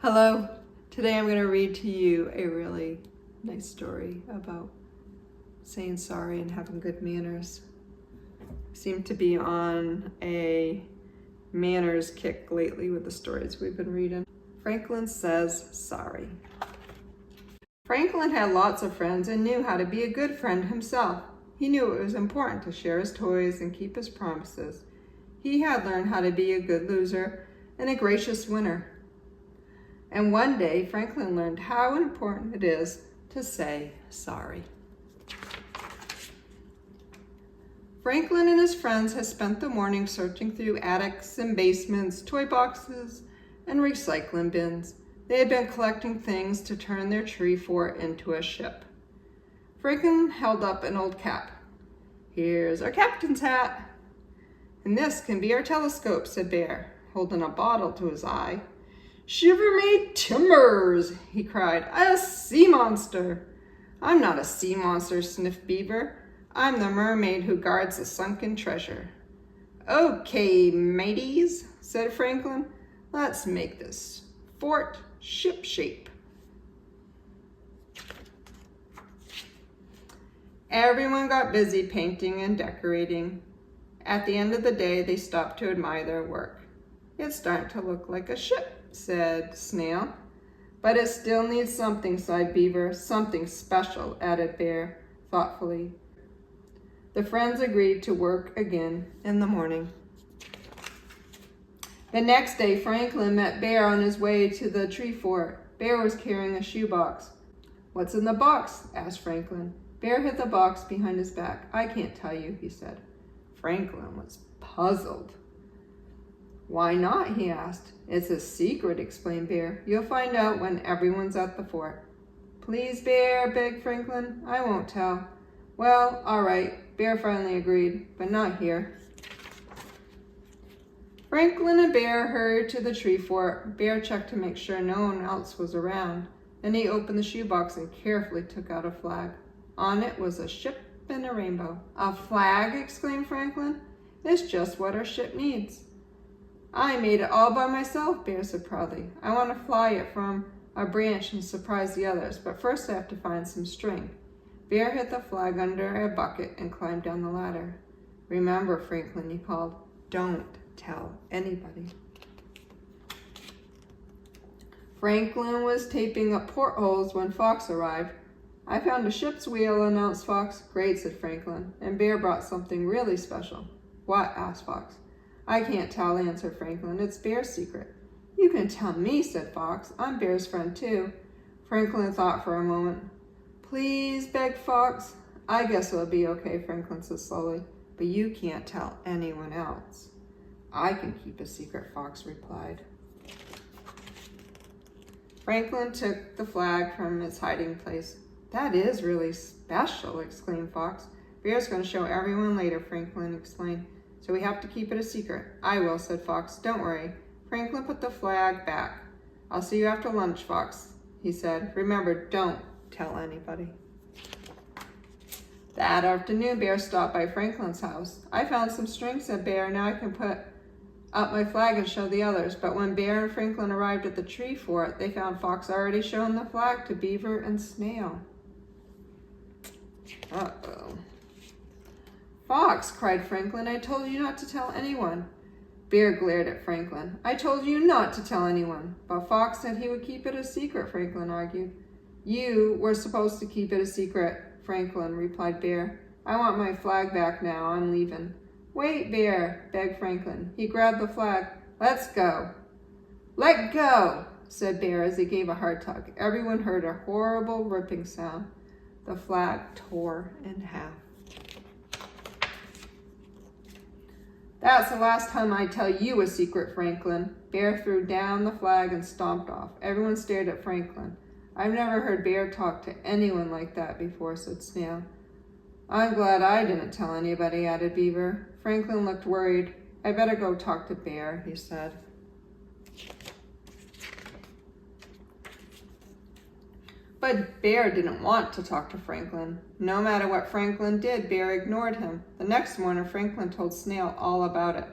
Hello, today I'm going to read to you a really nice story about saying sorry and having good manners. I seem to be on a manners kick lately with the stories we've been reading. Franklin says sorry. Franklin had lots of friends and knew how to be a good friend himself. He knew it was important to share his toys and keep his promises. He had learned how to be a good loser and a gracious winner. And one day, Franklin learned how important it is to say sorry. Franklin and his friends had spent the morning searching through attics and basements, toy boxes, and recycling bins. They had been collecting things to turn their tree fort into a ship. Franklin held up an old cap. "Here's our captain's hat." "And this can be our telescope," said Bear, holding a bottle to his eye. "Shiver me timbers," he cried. "A sea monster." "I'm not a sea monster," sniffed Beaver. "I'm the mermaid who guards the sunken treasure." "Okay, mateys," said Franklin. "Let's make this fort ship-shape." Everyone got busy painting and decorating. At the end of the day, they stopped to admire their work. "It's starting to look like a ship," said Snail. "But it still needs something," sighed Beaver. "Something special," added Bear thoughtfully. The friends agreed to work again in the morning. The next day, Franklin met Bear on his way to the tree fort. Bear was carrying a shoebox. "What's in the box?" asked Franklin. Bear hid the box behind his back. "I can't tell you," he said. Franklin was puzzled. "Why not?" he asked. "It's a secret," explained Bear. "You'll find out when everyone's at the fort." "Please, Bear," begged Franklin. "I won't tell." "Well, all right," Bear finally agreed, "but not here." Franklin and Bear hurried to the tree fort. Bear checked to make sure no one else was around. Then he opened the shoebox and carefully took out a flag. On it was a ship and a rainbow. "A flag?" exclaimed Franklin. "It's just what our ship needs." "I made it all by myself," Bear said proudly. "I want to fly it from a branch and surprise the others, but first I have to find some string." Bear hid the flag under a bucket and climbed down the ladder. "Remember, Franklin," he called, "don't tell anybody." Franklin was taping up portholes when Fox arrived. "I found a ship's wheel," announced Fox. "Great," said Franklin, "and Bear brought something really special." "What?" asked Fox. "I can't tell," answered Franklin. "It's Bear's secret." "You can tell me," said Fox. "I'm Bear's friend too." Franklin thought for a moment. "Please," begged Fox. "I guess it'll be okay," Franklin said slowly, "but you can't tell anyone else." "I can keep a secret," Fox replied. Franklin took the flag from its hiding place. "That is really special," exclaimed Fox. "Bear's going to show everyone later," Franklin explained. "So we have to keep it a secret." "I will," said Fox. "Don't worry." Franklin put the flag back. "I'll see you after lunch, Fox," he said. "Remember, don't tell anybody." That afternoon, Bear stopped by Franklin's house. "I found some string," said Bear. "Now I can put up my flag and show the others." But when Bear and Franklin arrived at the tree fort, they found Fox already showing the flag to Beaver and Snail. Uh-oh. "Fox," cried Franklin, "I told you not to tell anyone." Bear glared at Franklin. "I told you not to tell anyone." "But Fox said he would keep it a secret," Franklin argued. "You were supposed to keep it a secret," Franklin replied Bear. "I want my flag back now. I'm leaving." "Wait, Bear," begged Franklin. He grabbed the flag. "Let's go." "Let go," said Bear as he gave a hard tug. Everyone heard a horrible ripping sound. The flag tore in half. "That's the last time I tell you a secret, Franklin." Bear threw down the flag and stomped off. Everyone stared at Franklin. "I've never heard Bear talk to anyone like that before," said Snail. "I'm glad I didn't tell anybody," added Beaver. Franklin looked worried. "I better go talk to Bear," he said. But Bear didn't want to talk to Franklin. No matter what Franklin did, Bear ignored him. The next morning, Franklin told Snail all about it.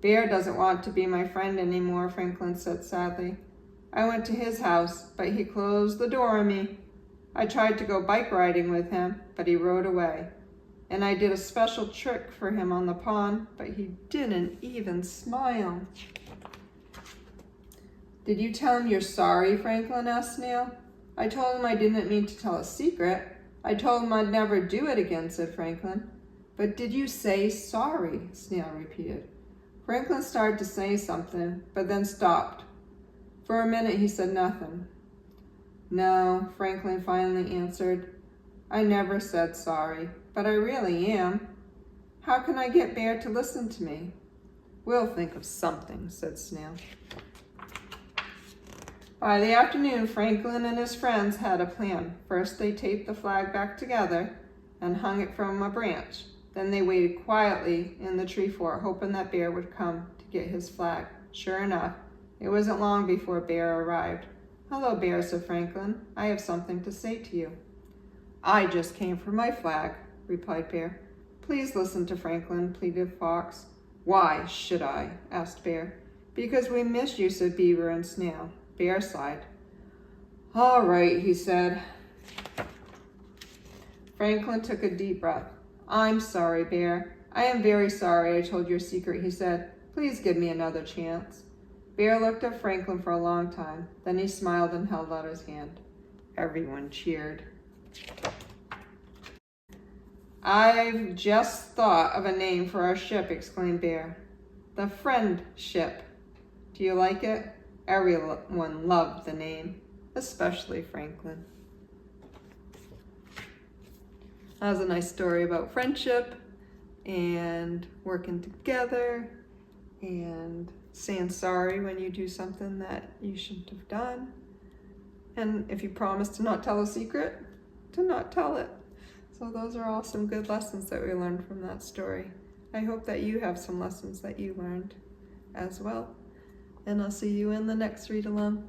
"Bear doesn't want to be my friend anymore," Franklin said sadly. I went to his house, but he closed the door on me. I tried to go bike riding with him, but he rode away. And I did a special trick for him on the pond, but he didn't even smile. Did you tell him you're sorry, Franklin asked Snail. I told him I didn't mean to tell a secret. I told him I'd never do it again, said Franklin. But did you say sorry? Snail repeated. Franklin started to say something, but then stopped. For a minute he said nothing. No, Franklin finally answered. I never said sorry, but I really am. How can I get Bear to listen to me? We'll think of something, said Snail. By the afternoon, Franklin and his friends had a plan. First, they taped the flag back together and hung it from a branch. Then they waited quietly in the tree fort, hoping that Bear would come to get his flag. Sure enough, it wasn't long before Bear arrived. Hello, Bear, said Franklin. I have something to say to you. I just came for my flag, replied Bear. Please listen to Franklin, pleaded Fox. Why should I? Asked Bear. Because we miss you, said Beaver and Snail. Bear sighed. All right, he said. Franklin took a deep breath. I'm sorry, Bear. I am very sorry I told your secret, he said. Please give me another chance. Bear looked at Franklin for a long time. Then he smiled and held out his hand. Everyone cheered. I've just thought of a name for our ship, exclaimed Bear. The Friend Ship. Do you like it? Everyone loved the name, especially Franklin. That was a nice story about friendship and working together and saying sorry when you do something that you shouldn't have done. And if you promise to not tell a secret, to not tell it. So those are all some good lessons that we learned from that story. I hope that you have some lessons that you learned as well. And I'll see you in the next read-along.